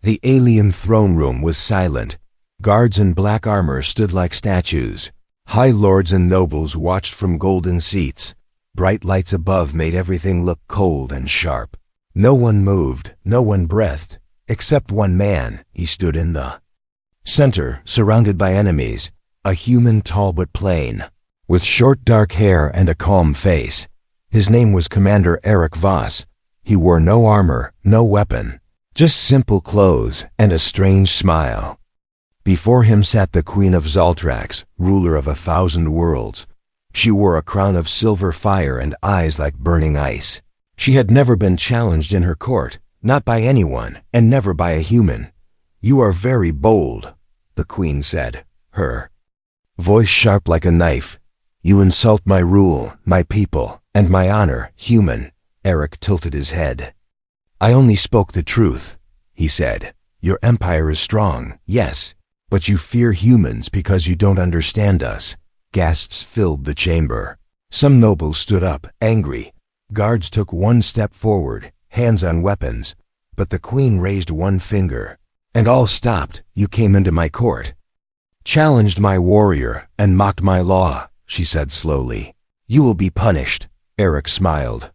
The alien throne room was silent. Guards in black armor stood like statues. High lords and nobles watched from golden seats. Bright lights above made everything look cold and sharp. No one moved, no one breathed, except one man. He stood in the center, surrounded by enemies, a human tall but plain, with short dark hair and a calm face. His name was Commander Eric Voss. He wore no armor, no weapon, just simple clothes and a strange smile. Before him sat the Queen of Zaltrax, ruler of 1,000 worlds. She wore a crown of silver fire and eyes like burning ice. She had never been challenged in her court, not by anyone, and never by a human. "You are very bold," the Queen said, her voice sharp like a knife. "You insult my rule, my people, and my honor, human." Eric tilted his head. "I only spoke the truth," he said. "Your empire is strong, yes, but you fear humans because you don't understand us." Gasps filled the chamber. Some nobles stood up, angry. Guards took one step forward, hands on weapons, but the Queen raised one finger, and all stopped. "You came into my court, challenged my warrior, and mocked my law," she said slowly. "You will be punished." Eric smiled.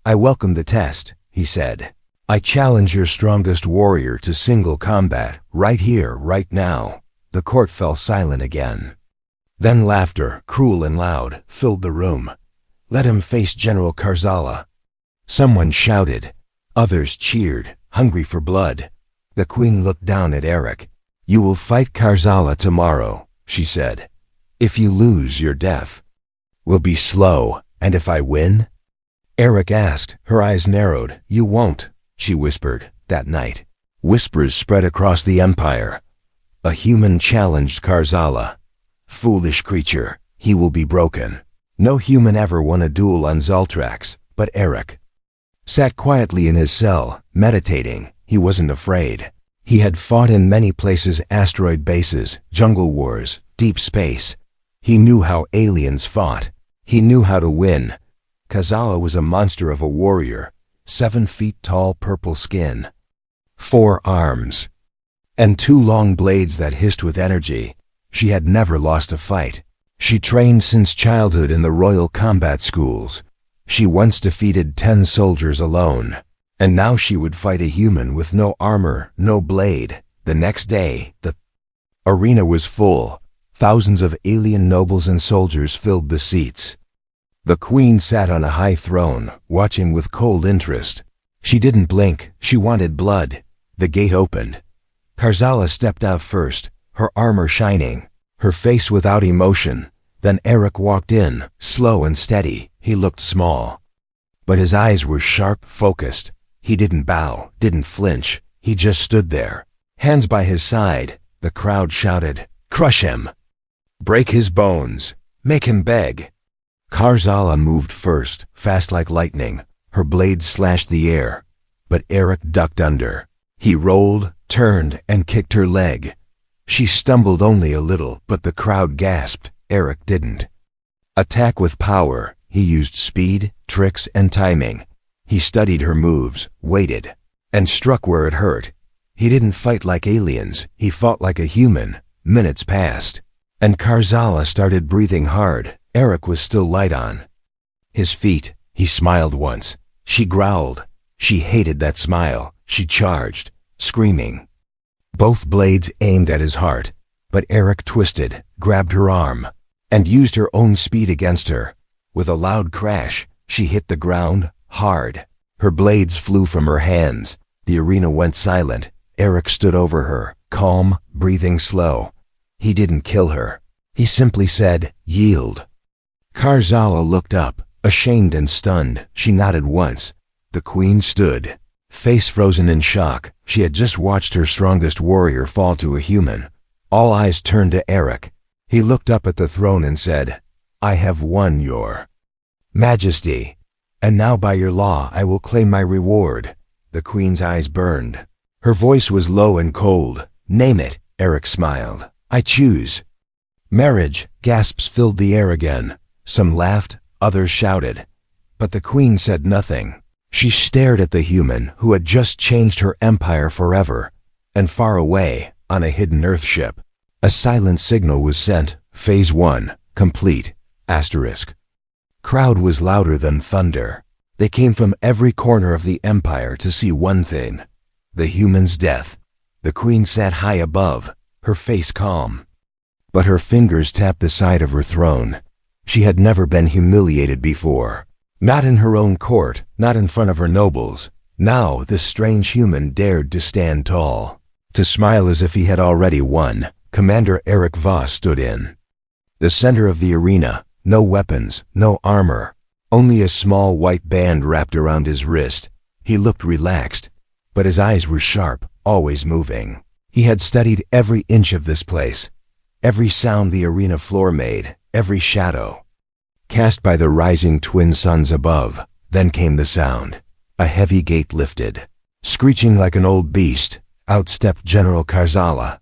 "I welcome the test," he said. "I challenge your strongest warrior to single combat, right here, right now." The court fell silent again. Then laughter, cruel and loud, filled the room. "Let him face General Karzala." Someone shouted. Others cheered, hungry for blood. The Queen looked down at Eric. "You will fight Karzala tomorrow," she said. "If you lose, your death will be slow, and if I win?" Eric asked, her eyes narrowed. "You won't," she whispered. That night, whispers spread across the empire. A human challenged Karzala. "Foolish creature, he will be broken." No human ever won a duel on Zaltrax, but Eric sat quietly in his cell, meditating. He wasn't afraid. He had fought in many places: asteroid bases, jungle wars, deep space. He knew how aliens fought. He knew how to win. Karzala was a monster of a warrior, 7 feet tall, purple skin, 4 arms, and 2 long blades that hissed with energy. She had never lost a fight. She trained since childhood in the royal combat schools. She once defeated 10 soldiers alone, and now she would fight a human with no armor, no blade. The next day, the arena was full. Thousands of alien nobles and soldiers filled the seats. The Queen sat on a high throne, watching with cold interest. She didn't blink. She wanted blood. The gate opened. Karzala stepped out first, her armor shining, her face without emotion. Then Eric walked in, slow and steady. He looked small, but his eyes were sharp, focused. He didn't bow, didn't flinch. He just stood there, hands by his side. The crowd shouted, "Crush him! Break his bones! Make him beg!" Karzala moved first, fast like lightning. Her blades slashed the air, but Eric ducked under. He rolled, turned, and kicked her leg. She stumbled only a little, but the crowd gasped. Eric didn't attack with power. He used speed, tricks, and timing. He studied her moves, waited, and struck where it hurt. He didn't fight like aliens. He fought like a human. Minutes passed, and Karzala started breathing hard. Eric was still light on his feet. He smiled once. She growled. She hated that smile. She charged, screaming. Both blades aimed at his heart, but Eric twisted, grabbed her arm, and used her own speed against her. With a loud crash, she hit the ground, hard. Her blades flew from her hands. The arena went silent. Eric stood over her, calm, breathing slow. He didn't kill her. He simply said, "Yield." Karzala looked up, ashamed and stunned. She nodded once. The Queen stood, face frozen in shock. She had just watched her strongest warrior fall to a human. All eyes turned to Eric. He looked up at the throne and said, "I have won, Your Majesty, and now by your law I will claim my reward." The Queen's eyes burned. Her voice was low and cold. "Name it," Eric smiled. "I choose marriage." Gasps filled the air again. Some laughed, others shouted, but the Queen said nothing. She stared at the human who had just changed her empire forever. And far away, on a hidden Earthship, a silent signal was sent, Phase 1, complete, asterisk. Crowd was louder than thunder. They came from every corner of the Empire to see one thing: the human's death. The Queen sat high above, her face calm. But her fingers tapped the side of her throne. She had never been humiliated before. Not in her own court, not in front of her nobles. Now this strange human dared to stand tall, to smile as if he had already won. Commander Eric Voss stood in the center of the arena. No weapons, no armor, only a small white band wrapped around his wrist. He looked relaxed, but his eyes were sharp, always moving. He had studied every inch of this place, every sound the arena floor made, every shadow cast by the rising twin suns above. Then came the sound. A heavy gate lifted. Screeching like an old beast, out stepped General Karzala,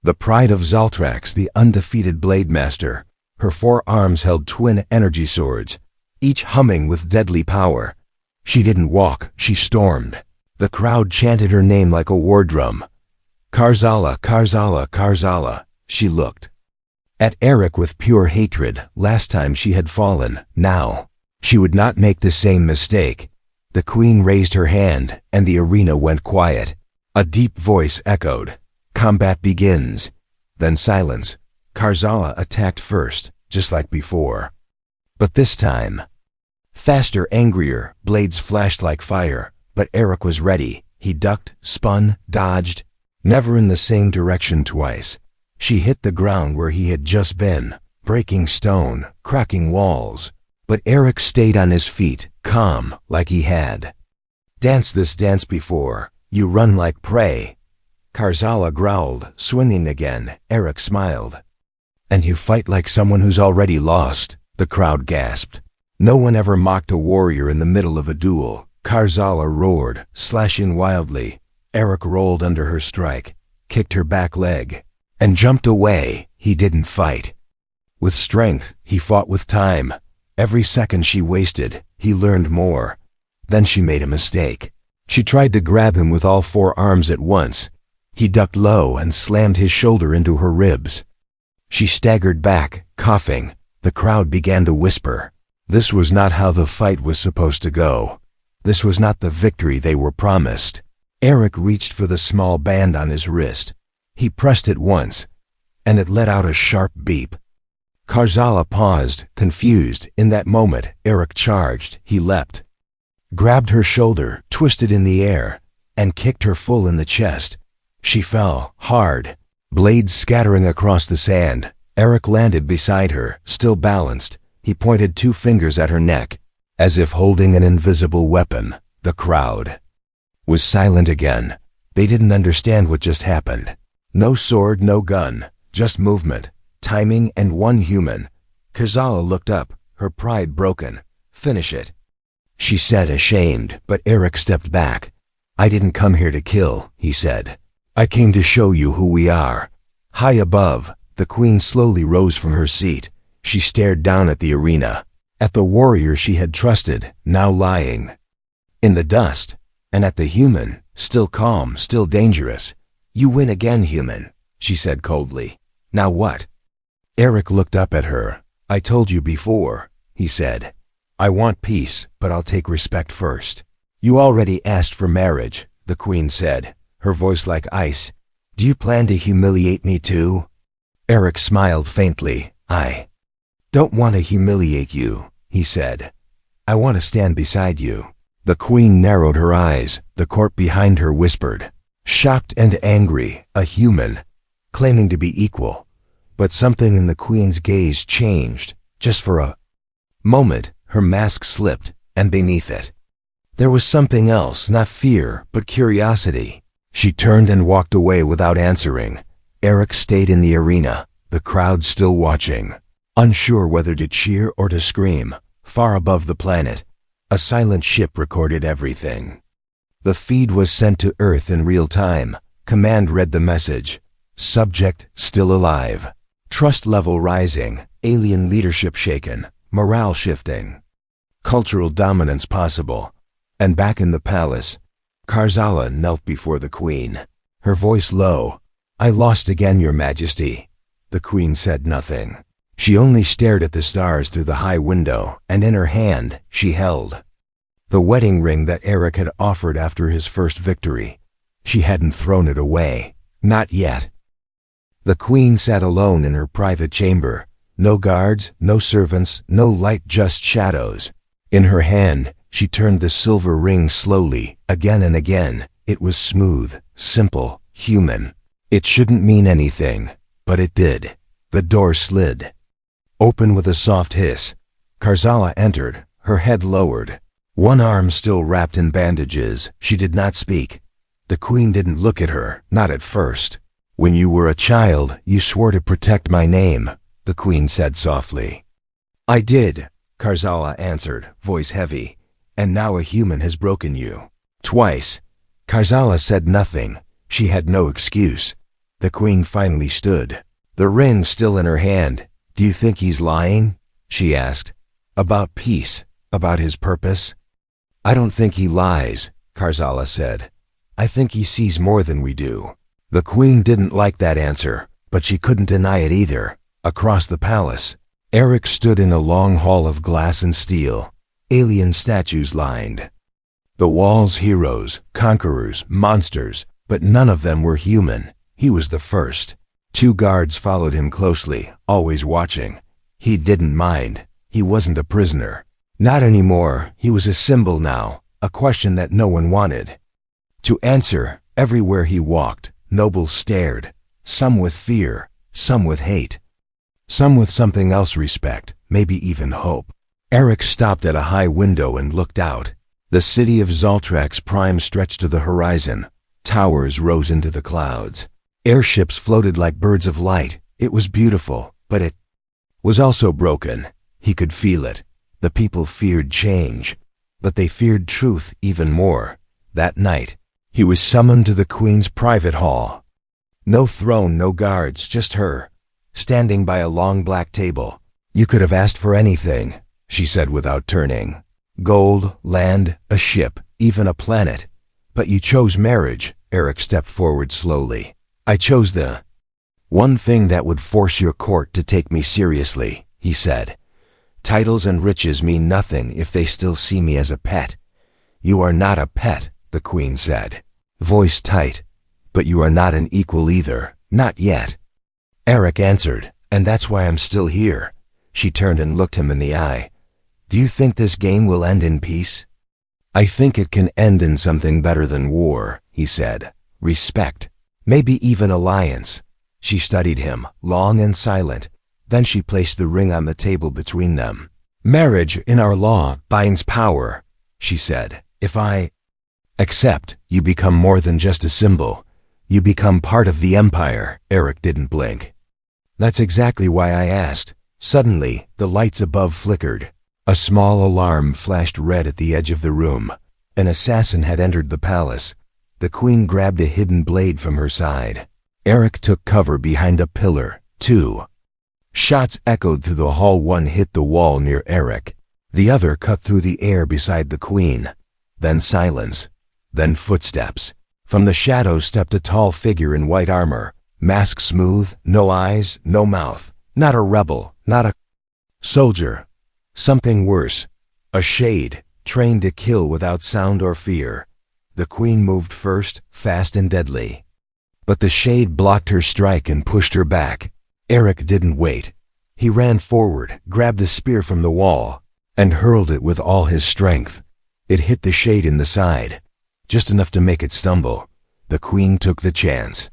the pride of Zaltrax, the undefeated blade master. Her 4 arms held twin energy swords, each humming with deadly power. She didn't walk, she stormed. The crowd chanted her name like a war drum. Karzala, Karzala, Karzala. She looked at Eric with pure hatred. Last time she had fallen. Now she would not make the same mistake. The Queen raised her hand, and the arena went quiet. A deep voice echoed, "Combat begins." Then silence. Karzala attacked first, just like before. But this time, faster, angrier, blades flashed like fire. But Eric was ready. He ducked, spun, dodged, never in the same direction twice. She hit the ground where he had just been, breaking stone, cracking walls. But Eric stayed on his feet, calm, like he had danced this dance before. "You run like prey." Karzala growled, swinging again. Eric smiled. "And you fight like someone who's already lost." The crowd gasped. No one ever mocked a warrior in the middle of a duel. Karzala roared, slashing wildly. Eric rolled under her strike, kicked her back leg, and jumped away. He didn't fight with strength, he fought with time. Every second she wasted, he learned more. Then she made a mistake. She tried to grab him with all 4 arms at once. He ducked low and slammed his shoulder into her ribs. She staggered back, coughing. The crowd began to whisper. This was not how the fight was supposed to go. This was not the victory they were promised. Eric reached for the small band on his wrist. He pressed it once, and it let out a sharp beep. Karzala paused, confused. In that moment, Eric charged. He leapt, grabbed her shoulder, twisted in the air, and kicked her full in the chest. She fell, hard, blades scattering across the sand. Eric landed beside her, still balanced. He pointed 2 fingers at her neck, as if holding an invisible weapon. The crowd was silent again. They didn't understand what just happened. No sword, no gun, just movement, timing, and one human. Karzala looked up, her pride broken. "Finish it," she said, ashamed, but Eric stepped back. "I didn't come here to kill," he said. "I came to show you who we are." High above, the Queen slowly rose from her seat. She stared down at the arena, at the warrior she had trusted, now lying in the dust, and at the human, still calm, still dangerous. "You win again, human," she said coldly. "Now what?" Eric looked up at her. "I told you before," he said. "I want peace, but I'll take respect first." "You already asked for marriage," the Queen said, her voice like ice. "Do you plan to humiliate me too?" Eric smiled faintly. "I don't want to humiliate you," he said. "I want to stand beside you." The Queen narrowed her eyes. The court behind her whispered. Shocked and angry, a human, claiming to be equal. But something in the Queen's gaze changed. Just for a moment, her mask slipped, and beneath it, there was something else, not fear, but curiosity. She turned and walked away without answering. Eric stayed in the arena, the crowd still watching, unsure whether to cheer or to scream. Far above the planet, a silent ship recorded everything. The feed was sent to Earth in real time. Command read the message. Subject still alive. Trust level rising. Alien leadership shaken. Morale shifting. Cultural dominance possible. And back in the palace, Karzala knelt before the Queen. her voice low. "I lost again, Your Majesty." The queen said nothing. She only stared at the stars through the high window, and in her hand she held the wedding ring that Eric had offered after his first victory. She hadn't thrown it away. Not yet. The queen sat alone in her private chamber. No guards, no servants, no light, just shadows. In her hand, she turned the silver ring slowly, again and again. It was smooth, simple, human. It shouldn't mean anything, but it did. The door slid open with a soft hiss. Karzala entered, her head lowered, one arm still wrapped in bandages. She did not speak. The queen didn't look at her, not at first. "When you were a child, you swore to protect my name," the queen said softly. "I did," Karzala answered, voice heavy. "And now a human has broken you. Twice." Karzala said nothing. She had no excuse. The queen finally stood, the ring still in her hand. "Do you think he's lying?" she asked. "About peace, about his purpose?" "I don't think he lies," Karzala said. "I think he sees more than we do." The queen didn't like that answer, but she couldn't deny it either. Across the palace, Eric stood in a long hall of glass and steel. Alien statues lined the walls, heroes, conquerors, monsters, but none of them were human. He was the first. 2 guards followed him closely, always watching. He didn't mind. He wasn't a prisoner. Not anymore. He was a symbol now, a question that no one wanted to answer. Everywhere he walked, nobles stared, some with fear, some with hate, some with something else, respect, maybe even hope. Eric stopped at a high window and looked out. The city of Zaltrax Prime stretched to the horizon. Towers rose into the clouds. Airships floated like birds of light. It was beautiful, but it was also broken. He could feel it. The people feared change, but they feared truth even more. That night, he was summoned to the queen's private hall. No throne, no guards, just her, standing by a long black table. "You could have asked for anything," she said without turning. "Gold, land, a ship, even a planet. But you chose marriage." Eric stepped forward slowly. "I chose the one thing that would force your court to take me seriously," he said. "Titles and riches mean nothing if they still see me as a pet." "You are not a pet," the queen said, voice tight. "But you are not an equal either, not yet." Eric answered, "And that's why I'm still here." She turned and looked him in the eye. "Do you think this game will end in peace?" "I think it can end in something better than war," he said. "Respect. Maybe even alliance." She studied him, long and silent. Then she placed the ring on the table between them. "Marriage, in our law, binds power," she said. "If I accept, you become more than just a symbol. You become part of the empire." Eric didn't blink. "That's exactly why I asked." Suddenly, the lights above flickered. A small alarm flashed red at the edge of the room. An assassin had entered the palace. The queen grabbed a hidden blade from her side. Eric took cover behind a pillar. 2 shots echoed through the hall. One hit the wall near Eric. The other cut through the air beside the queen. Then silence. Then footsteps. From the shadows stepped a tall figure in white armor. Mask smooth, no eyes, no mouth. Not a rebel, not a soldier. Something worse. A shade, trained to kill without sound or fear. The queen moved first, fast and deadly. But the shade blocked her strike and pushed her back. Eric didn't wait. He ran forward, grabbed a spear from the wall, and hurled it with all his strength. It hit the shade in the side, just enough to make it stumble. The queen took the chance,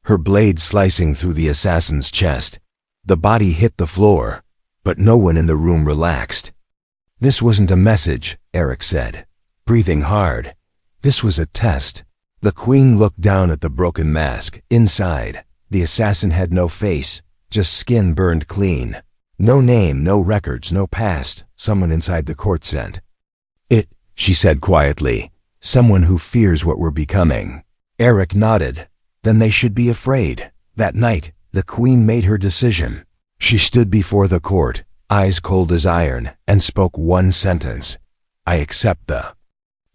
her blade slicing through the assassin's chest. The body hit the floor, but no one in the room relaxed. "This wasn't a message," Eric said, breathing hard. "This was a test." The queen looked down at the broken mask. Inside, the assassin had no face, just skin burned clean. No name, no records, no past. Someone inside the court sent it, she said quietly. "Someone who fears what we're becoming." Eric nodded. Then they should be afraid. That night, the queen made her decision. She stood before the court, eyes cold as iron, and spoke one sentence. "I accept the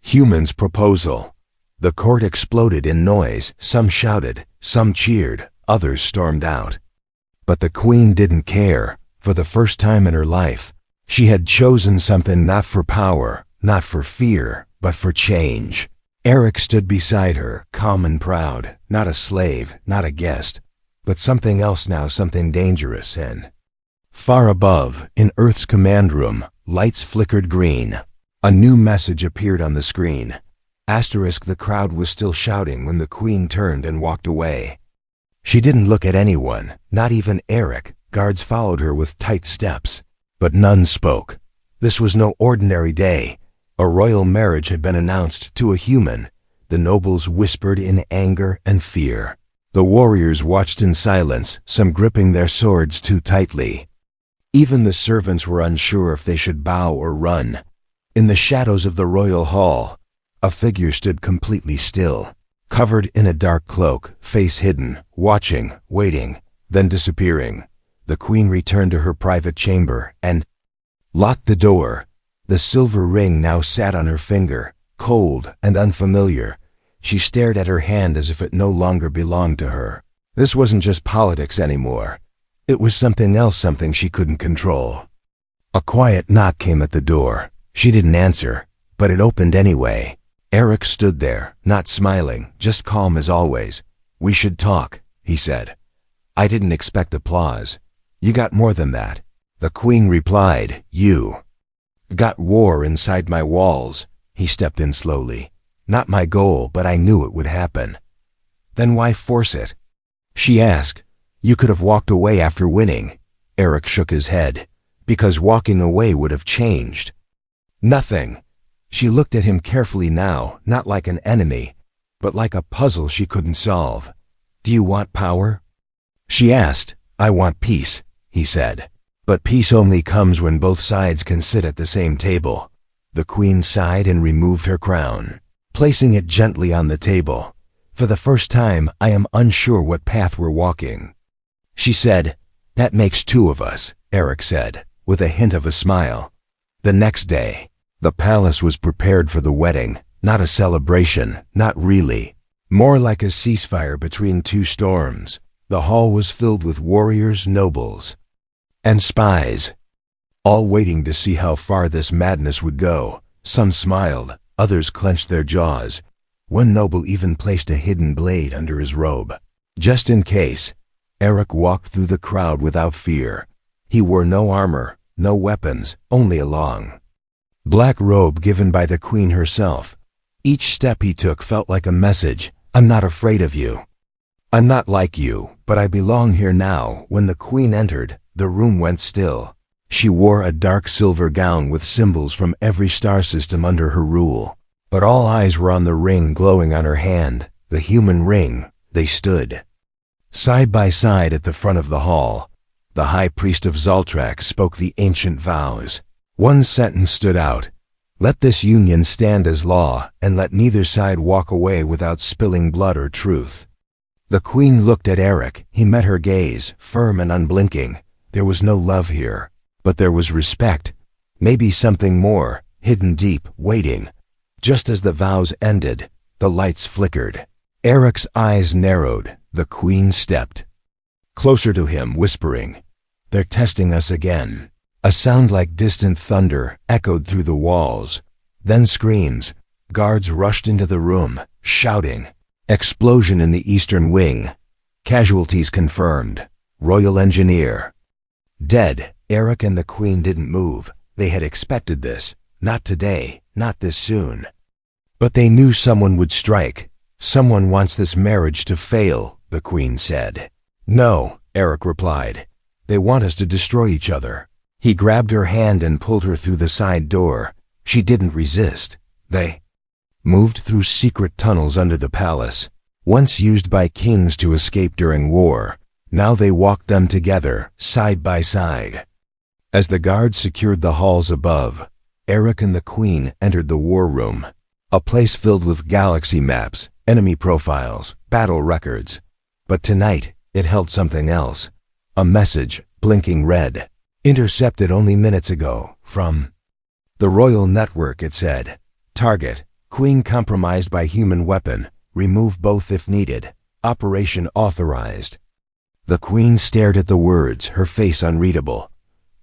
human's proposal." The court exploded in noise. Some shouted, some cheered, others stormed out. But the queen didn't care. For the first time in her life, she had chosen something not for power, not for fear, but for change. Eric stood beside her, calm and proud, not a slave, not a guest, but something else now, something dangerous. And far above, in Earth's command room, lights flickered green. A new message appeared on the screen. Asterisk. The crowd was still shouting when the queen turned and walked away. She didn't look at anyone, not even Eric. Guards followed her with tight steps, but none spoke. This was no ordinary day. A royal marriage had been announced to a human. The nobles whispered in anger and fear. The warriors watched in silence, some gripping their swords too tightly. Even the servants were unsure if they should bow or run. In the shadows of the royal hall, a figure stood completely still, covered in a dark cloak, face hidden, watching, waiting, then disappearing. The queen returned to her private chamber and locked the door. The silver ring now sat on her finger, cold and unfamiliar. She stared at her hand as if it no longer belonged to her. This wasn't just politics anymore. It was something else, something she couldn't control. A quiet knock came at the door. She didn't answer, but it opened anyway. Eric stood there, not smiling, just calm as always. "We should talk," he said. "I didn't expect applause. You got more than that." The queen replied, "You got war inside my walls." He stepped in slowly. "Not my goal, but I knew it would happen." "Then why force it?" she asked. "You could have walked away after winning." Eric shook his head. "Because walking away would have changed nothing." She looked at him carefully now, not like an enemy, but like a puzzle she couldn't solve. "Do you want power?" she asked. "I want peace," he said. "But peace only comes when both sides can sit at the same table." The queen sighed and removed her crown, placing it gently on the table. "For the first time, I am unsure what path we're walking," she said. "That makes two of us," Eric said, with a hint of a smile. The next day, the palace was prepared for the wedding, not a celebration, not really. More like a ceasefire between two storms. The hall was filled with warriors, nobles, and spies, all waiting to see how far this madness would go. Some smiled, others clenched their jaws. One noble even placed a hidden blade under his robe, just in case. Eric walked through the crowd without fear. He wore no armor, no weapons, only a long, black robe given by the queen herself. Each step he took felt like a message. "I'm not afraid of you. I'm not like you, but I belong here now." When the queen entered, the room went still. She wore a dark silver gown with symbols from every star system under her rule. But all eyes were on the ring glowing on her hand, the human ring. They stood side by side at the front of the hall. The high priest of Zaltrak spoke the ancient vows. One sentence stood out: "Let this union stand as law, and let neither side walk away without spilling blood or truth." The queen looked at Eric. He met her gaze, firm and unblinking. There was no love here, but there was respect. Maybe something more, hidden deep, waiting. Just as the vows ended, the lights flickered. Eric's eyes narrowed. The queen stepped closer to him, whispering, "They're testing us again." A sound like distant thunder echoed through the walls. Then screams. Guards rushed into the room, shouting. Explosion in the eastern wing. Casualties confirmed. Royal engineer dead. Eric and the queen didn't move. They had expected this. Not today, not this soon. But they knew someone would strike. "Someone wants this marriage to fail," the queen said. "No," Eric replied. "They want us to destroy each other." He grabbed her hand and pulled her through the side door. She didn't resist. They moved through secret tunnels under the palace, once used by kings to escape during war. Now they walked them together, side by side. As the guards secured the halls above, Eric and the queen entered the war room, a place filled with galaxy maps, enemy profiles, battle records. But tonight, it held something else. A message, blinking red. Intercepted only minutes ago, from the royal network, it said. Target, Queen compromised by human weapon. Remove both if needed. Operation authorized. The Queen stared at the words, her face unreadable.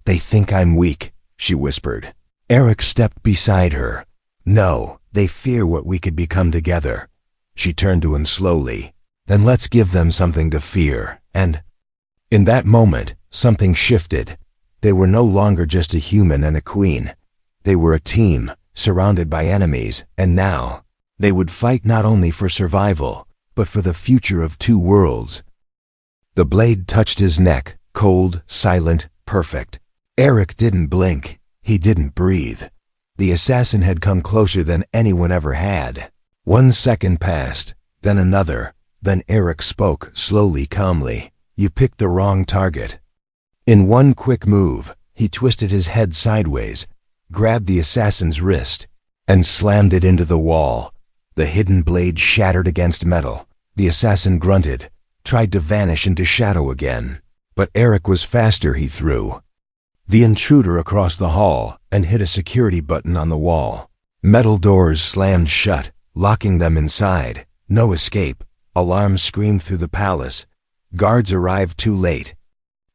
They think I'm weak, she whispered. Eric stepped beside her. No, they fear what we could become together. She turned to him slowly. Then let's give them something to fear. And in that moment, something shifted. They were no longer just a human and a queen. They were a team, surrounded by enemies, and now they would fight not only for survival, but for the future of two worlds. The blade touched his neck, cold, silent, perfect. Eric didn't blink. He didn't breathe. The assassin had come closer than anyone ever had. 1 second passed, then another. Then Eric spoke, slowly, calmly. You picked the wrong target. In one quick move, he twisted his head sideways, grabbed the assassin's wrist, and slammed it into the wall. The hidden blade shattered against metal. The assassin grunted, tried to vanish into shadow again. But Eric was faster. He threw the intruder across the hall and hit a security button on the wall. Metal doors slammed shut, locking them inside. No escape. Alarms screamed through the palace. Guards arrived too late.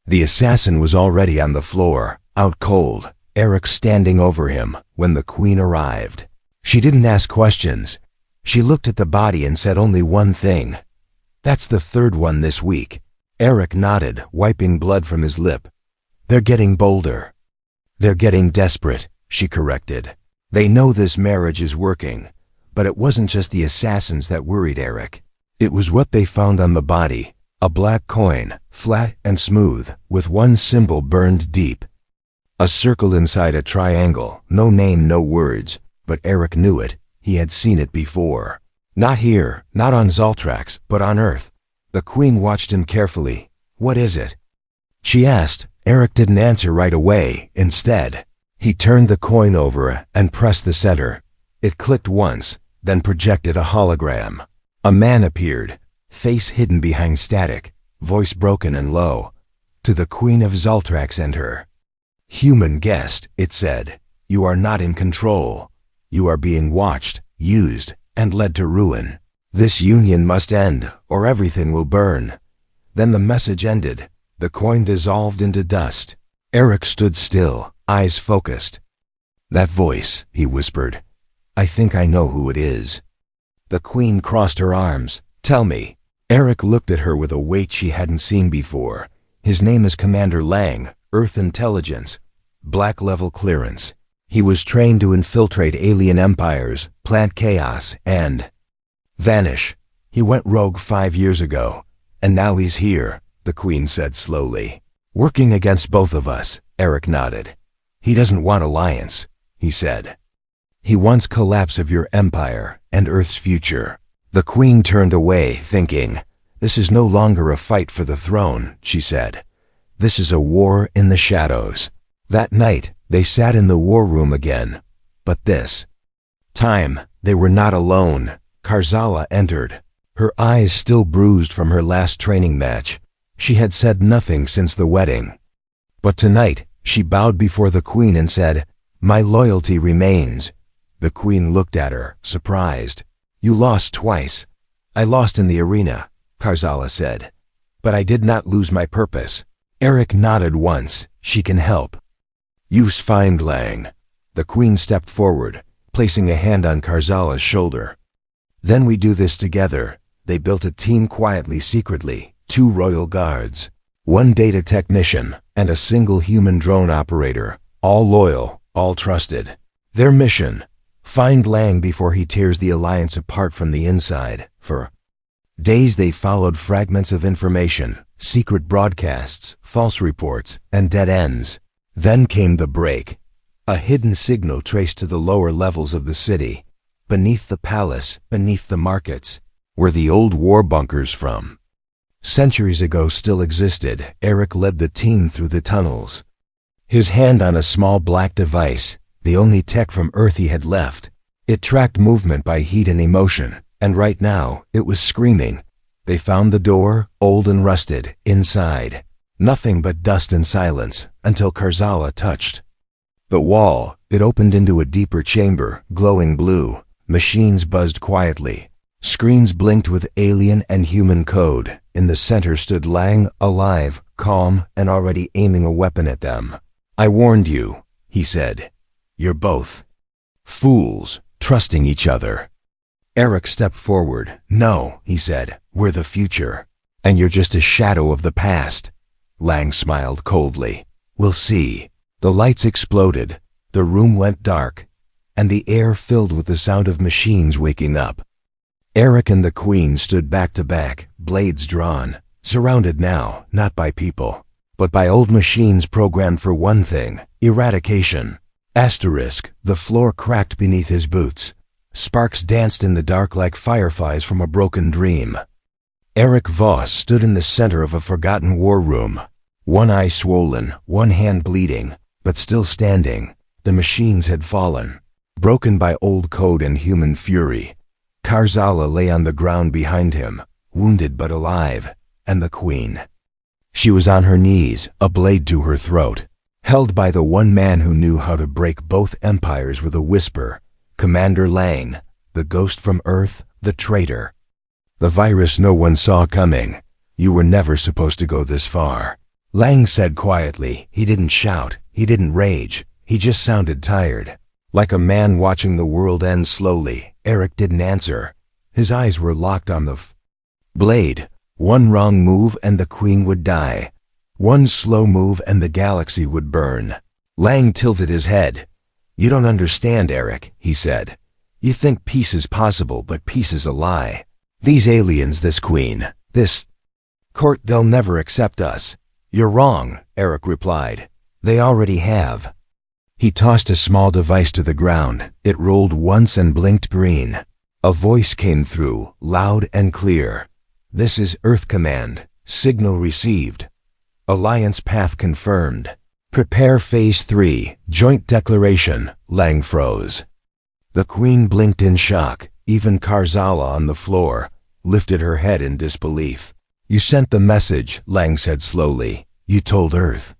The assassin was already on the floor, out cold, Eric standing over him when the Queen arrived. She didn't ask questions. She looked at the body and said only one thing. That's the third one this week. Eric nodded, wiping blood from his lip. They're getting bolder. They're getting desperate, she corrected. They know this marriage is working. But it wasn't just the assassins that worried Eric. It was what they found on the body. A black coin, flat and smooth, with one symbol burned deep. A circle inside a triangle, no name, no words, but Eric knew it. He had seen it before. Not here, not on Zaltrax, but on Earth. The Queen watched him carefully. What is it? She asked. Eric didn't answer right away. Instead, he turned the coin over and pressed the center. It clicked once, then projected a hologram. A man appeared, face hidden behind static, voice broken and low. To the Queen of Zaltrax and her human guest, it said, you are not in control. You are being watched, used, and led to ruin. This union must end, or everything will burn. Then the message ended. The coin dissolved into dust. Eric stood still, eyes focused. That voice, he whispered. I think I know who it is. The Queen crossed her arms. Tell me. Eric looked at her with a weight she hadn't seen before. His name is Commander Lang, Earth Intelligence, Black Level Clearance. He was trained to infiltrate alien empires, plant chaos, and vanish. He went rogue 5 years ago, and now he's here, the Queen said slowly. Working against both of us, Eric nodded. He doesn't want alliance, he said. He wants collapse of your empire and Earth's future. The Queen turned away, thinking, this is no longer a fight for the throne, she said. This is a war in the shadows. That night, they sat in the war room again. But this time, they were not alone. Karzala entered, her eyes still bruised from her last training match. She had said nothing since the wedding. But tonight, she bowed before the Queen and said, my loyalty remains. The Queen looked at her, surprised. You lost twice. I lost in the arena, Karzala said. But I did not lose my purpose. Eric nodded once. She can help. Use find Lang. The Queen stepped forward, placing a hand on Karzala's shoulder. Then we do this together. They built a team quietly, secretly. 2 royal guards, 1 data technician, and a single human drone operator, all loyal, all trusted. Their mission, find Lang before he tears the Alliance apart from the inside. For days they followed fragments of information, secret broadcasts, false reports, and dead ends. Then came the break. A hidden signal traced to the lower levels of the city. Beneath the palace, beneath the markets, where the old war bunkers from centuries ago still existed. Eric led the team through the tunnels, his hand on a small black device, the only tech from Earth he had left. It tracked movement by heat and emotion, and right now, it was screaming. They found the door, old and rusted, inside. Nothing but dust and silence, until Karzala touched the wall. It opened into a deeper chamber, glowing blue. Machines buzzed quietly. Screens blinked with alien and human code. In the center stood Lang, alive, calm, and already aiming a weapon at them. "I warned you," he said. "You're both fools, trusting each other." Eric stepped forward. "No," he said, "we're the future. And you're just a shadow of the past." Lang smiled coldly. "We'll see." The lights exploded. The room went dark, and the air filled with the sound of machines waking up. Eric and the Queen stood back to back, blades drawn, surrounded now, not by people, but by old machines programmed for one thing: eradication. Asterisk, the floor cracked beneath his boots. Sparks danced in the dark like fireflies from a broken dream. Eric Voss stood in the center of a forgotten war room, one eye swollen, one hand bleeding, but still standing. The machines had fallen, broken by old code and human fury. Karzala lay on the ground behind him, wounded but alive, and the Queen. She was on her knees, a blade to her throat, held by the one man who knew how to break both empires with a whisper: Commander Lang, the ghost from Earth, the traitor. "The virus no one saw coming. You were never supposed to go this far," Lang said quietly. He didn't shout, he didn't rage, he just sounded tired. Like a man watching the world end slowly. Eric didn't answer. His eyes were locked on the blade. One wrong move and the Queen would die. One slow move and the galaxy would burn. Lang tilted his head. "You don't understand, Eric," he said. "You think peace is possible, but peace is a lie. These aliens, this Queen, this court, they'll never accept us." "You're wrong," Eric replied. "They already have." He tossed a small device to the ground. It rolled once and blinked green. A voice came through, loud and clear. "This is Earth Command. Signal received. Alliance path confirmed. Prepare Phase 3, Joint Declaration." Lang froze. The Queen blinked in shock. Even Karzala on the floor lifted her head in disbelief. "You sent the message," Lang said slowly. "You told Earth.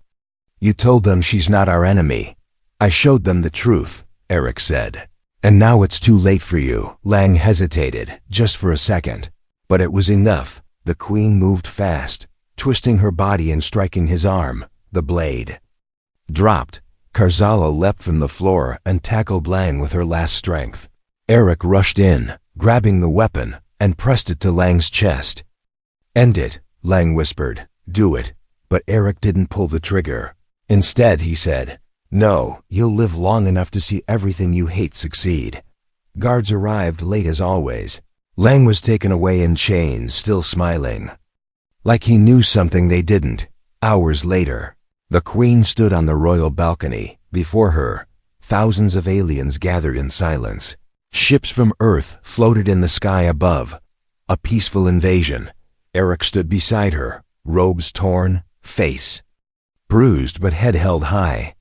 You told them she's not our enemy." "I showed them the truth," Eric said. "And now it's too late for you." Lang hesitated, just for a second. But it was enough. The Queen moved fast, twisting her body and striking his arm. The blade dropped. Karzala leapt from the floor and tackled Lang with her last strength. Eric rushed in, grabbing the weapon, and pressed it to Lang's chest. "End it," Lang whispered. "Do it." But Eric didn't pull the trigger. Instead, he said, "No, you'll live long enough to see everything you hate succeed." Guards arrived late as always. Lang was taken away in chains, still smiling. Like he knew something they didn't. Hours later, the Queen stood on the royal balcony. Before her, thousands of aliens gathered in silence. Ships from Earth floated in the sky above. A peaceful invasion. Eric stood beside her, robes torn, face bruised but head held high.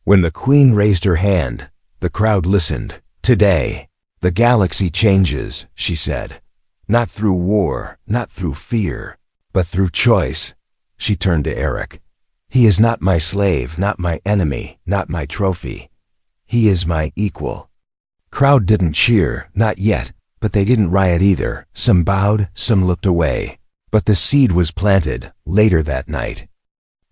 When the Queen raised her hand, the crowd listened. "Today, the galaxy changes," she said. "Not through war, not through fear, but through choice." She turned to Eric. "He is not my slave, not my enemy, not my trophy. He is my equal." Crowd didn't cheer, not yet, but they didn't riot either. Some bowed, some looked away. But the seed was planted later that night.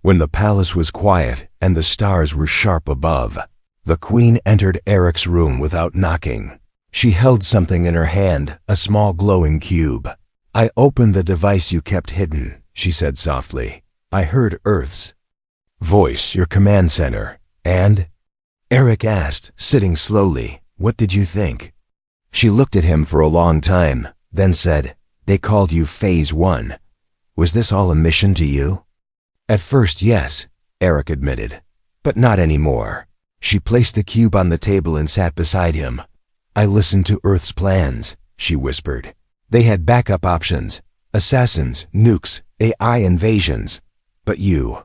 When the palace was quiet and the stars were sharp above, the Queen entered Eric's room without knocking. She held something in her hand, a small glowing cube. "I opened the device you kept hidden," she said softly. "I heard Earth's voice, your command center, and—" Eric asked, sitting slowly, "What did you think?" She looked at him for a long time, then said, "They called you Phase 1. Was this all a mission to you?" "At first, yes," Eric admitted, "but not anymore." She placed the cube on the table and sat beside him. "I listened to Earth's plans," she whispered. "They had backup options, assassins, nukes, AI invasions. But you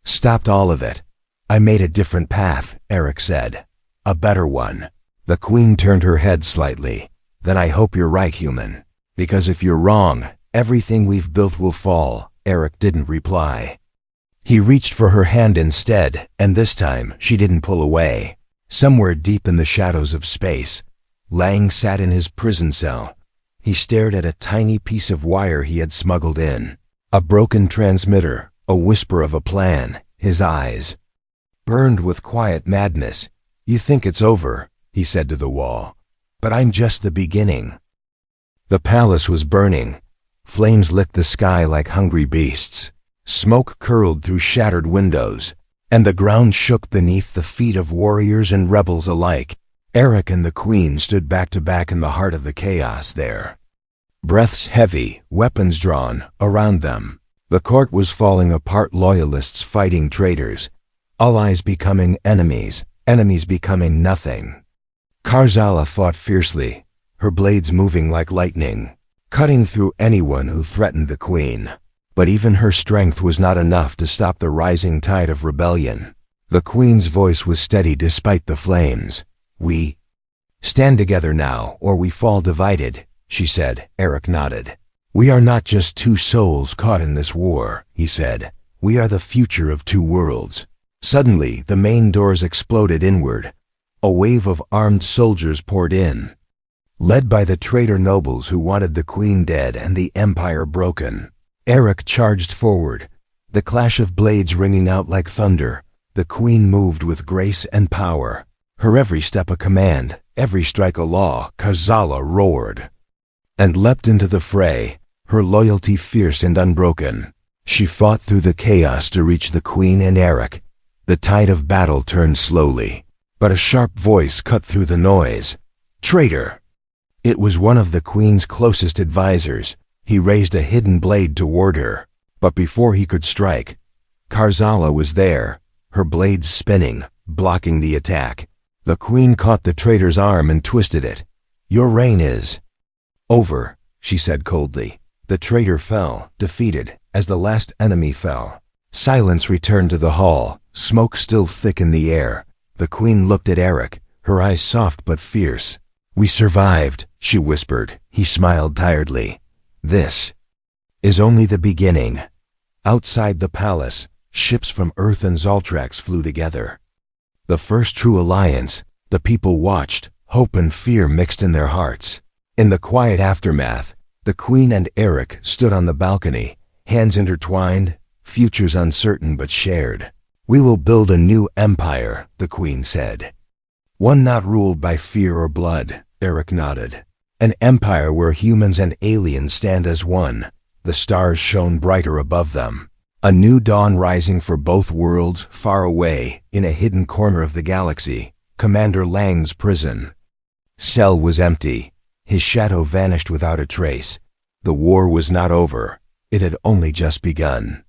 stopped all of it." "I made a different path," Eric said. "A better one." The Queen turned her head slightly. "Then I hope you're right, human. Because if you're wrong, everything we've built will fall." Eric didn't reply. He reached for her hand instead, and this time she didn't pull away. Somewhere deep in the shadows of space, Lang sat in his prison cell. He stared at a tiny piece of wire he had smuggled in. A broken transmitter, a whisper of a plan. His eyes burned with quiet madness. "You think it's over," he said to the wall. "But I'm just the beginning." The palace was burning. Flames licked the sky like hungry beasts. Smoke curled through shattered windows, and the ground shook beneath the feet of warriors and rebels alike. Eric and the Queen stood back to back in the heart of the chaos there. Breaths heavy, weapons drawn, around them. The court was falling apart, loyalists fighting traitors, allies becoming enemies, enemies becoming nothing. Karzala fought fiercely, her blades moving like lightning, cutting through anyone who threatened the Queen. But even her strength was not enough to stop the rising tide of rebellion. The Queen's voice was steady despite the flames. "We stand together now, or we fall divided," she said. Eric nodded. "We are not just two souls caught in this war," he said. "We are the future of two worlds." Suddenly, the main doors exploded inward. A wave of armed soldiers poured in, led by the traitor nobles who wanted the Queen dead and the Empire broken. Eric charged forward, the clash of blades ringing out like thunder. The Queen moved with grace and power, her every step a command, every strike a law. Karzala roared and leapt into the fray, her loyalty fierce and unbroken. She fought through the chaos to reach the Queen and Eric. The tide of battle turned slowly, but a sharp voice cut through the noise. "Traitor!" It was one of the Queen's closest advisors. He raised a hidden blade toward her, but before he could strike, Karzala was there, her blades spinning, blocking the attack. The Queen caught the traitor's arm and twisted it. "Your reign is over," she said coldly. The traitor fell, defeated, as the last enemy fell. Silence returned to the hall, smoke still thick in the air. The Queen looked at Eric, her eyes soft but fierce. "We survived," she whispered. He smiled tiredly. "This is only the beginning." Outside the palace, ships from Earth and Zoltrax flew together. The first true alliance. The people watched, hope and fear mixed in their hearts. In the quiet aftermath, the Queen and Eric stood on the balcony, hands intertwined, futures uncertain but shared. "We will build a new empire," the Queen said. "One not ruled by fear or blood," Eric nodded. "An empire where humans and aliens stand as one." The stars shone brighter above them. A new dawn rising for both worlds. Far away, in a hidden corner of the galaxy, Commander Lang's prison cell was empty. His shadow vanished without a trace. The war was not over. It had only just begun.